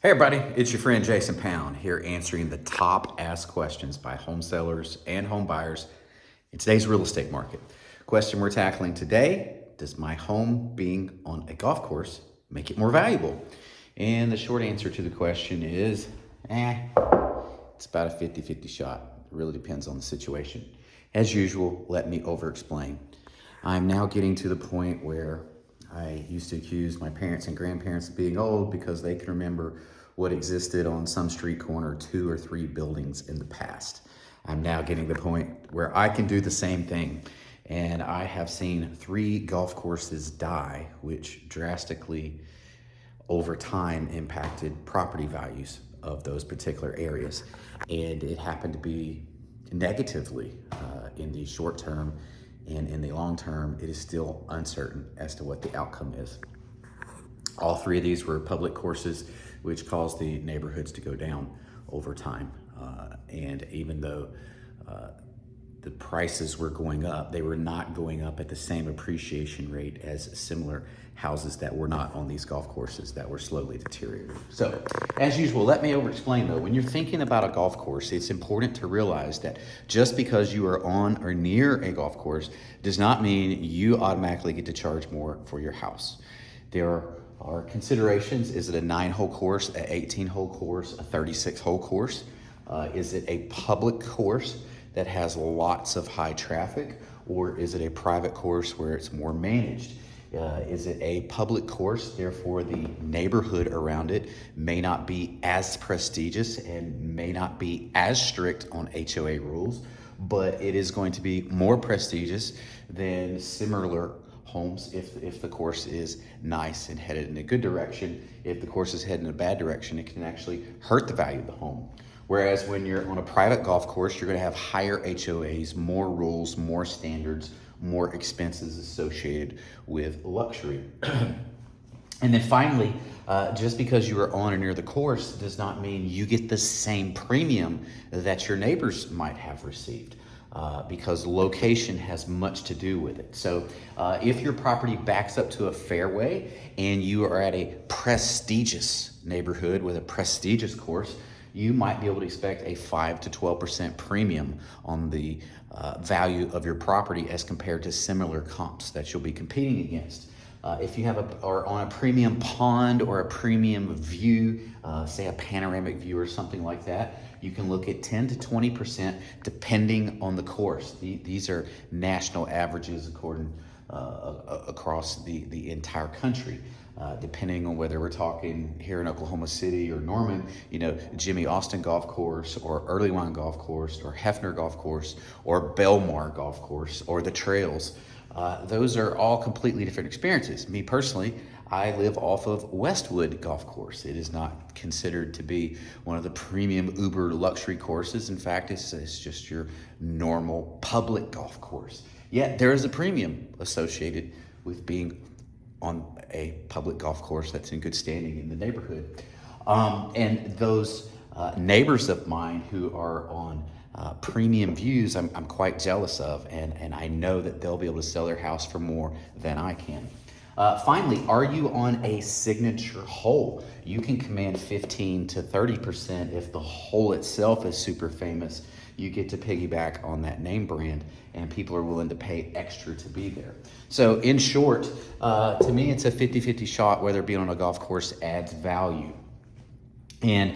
Hey everybody, it's your friend Jason Pound here answering the top asked questions by home sellers and home buyers in today's real estate market. Question we're tackling today, does my home being on a golf course make it more valuable? And the short answer to the question is, it's about a 50-50 shot. It really depends on the situation. As usual, let me over explain. I'm now getting to the point where I used to accuse my parents and grandparents of being old because they can remember what existed on some street corner 2 or 3 buildings in the past. I'm now getting to the point where I can do the same thing. And I have seen 3 golf courses die, which drastically over time impacted property values of those particular areas. And it happened to be negatively in the short term, and in the long term, it is still uncertain as to what the outcome is. All 3 of these were public courses, which caused the neighborhoods to go down over time. And even though the prices were going up, they were not going up at the same appreciation rate as similar houses that were not on these golf courses that were slowly deteriorating. So, as usual, let me over explain though. When you're thinking about a golf course, it's important to realize that just because you are on or near a golf course does not mean you automatically get to charge more for your house. There are considerations. Is it a 9-hole course, an 18-hole course, a 36-hole course? Is it a public course that has lots of high traffic, or is it a private course where it's more managed? Is it a public course, therefore the neighborhood around it may not be as prestigious and may not be as strict on HOA rules, but it is going to be more prestigious than similar homes if the course is nice and headed in a good direction. If the course is headed in a bad direction, it can actually hurt the value of the home. Whereas when you're on a private golf course, you're going to have higher HOAs, more rules, more standards, more expenses associated with luxury. And then finally, just because you are on or near the course does not mean you get the same premium that your neighbors might have received. Because location has much to do with it. So if your property backs up to a fairway and you are at a prestigious neighborhood with a prestigious course, you might be able to expect a 5 to 12% premium on the value of your property as compared to similar comps that you'll be competing against. If you are on a premium pond or a premium view, say a panoramic view or something like that, you can look at 10 to 20% depending on the course. These are national averages across the entire country. Depending on whether we're talking here in Oklahoma City or Norman, Jimmy Austin Golf Course or Earlywine Golf Course or Hefner Golf Course or Belmar Golf Course or the Trails. Those are all completely different experiences. Me personally, I live off of Westwood Golf Course. It is not considered to be one of the premium uber luxury courses. In fact, it's just your normal public golf course. Yet there is a premium associated with being on a public golf course that's in good standing in the neighborhood. And those neighbors of mine who are on premium views, I'm quite jealous of, and I know that they'll be able to sell their house for more than I can. Finally, are you on a signature hole? You can command 15 to 30% if the hole itself is super famous. You get to piggyback on that name brand, and people are willing to pay extra to be there. So in short, to me, it's a 50-50 shot whether being on a golf course adds value. And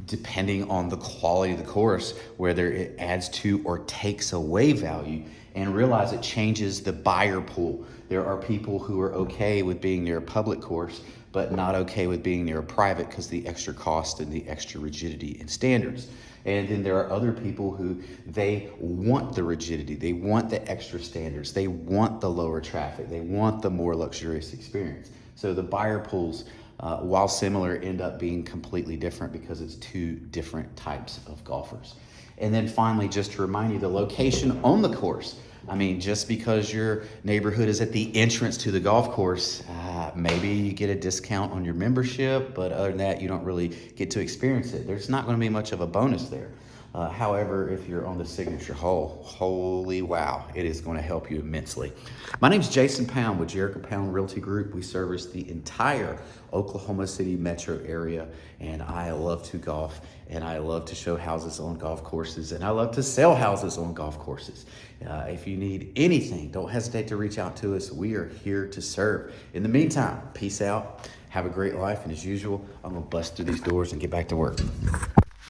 depending on the quality of the course, whether it adds to or takes away value, and realize it changes the buyer pool. There are people who are okay with being near a public course, but not okay with being near a private because the extra cost and the extra rigidity and standards. And then there are other people who they want the rigidity, they want the extra standards, they want the lower traffic, they want the more luxurious experience. So the buyer pools, while similar, end up being completely different because it's 2 different types of golfers. And then finally, just to remind you, the location on the course. I mean, just because your neighborhood is at the entrance to the golf course, maybe you get a discount on your membership, but other than that, you don't really get to experience it. There's not going to be much of a bonus there. However, if you're on the signature hole, holy wow, it is going to help you immensely. My name is Jason Pound with Jericho Pound Realty Group. We service the entire Oklahoma City metro area, and I love to golf, and I love to show houses on golf courses, and I love to sell houses on golf courses. If you need anything, don't hesitate to reach out to us. We are here to serve. In the meantime, peace out. Have a great life, and as usual, I'm gonna bust through these doors and get back to work.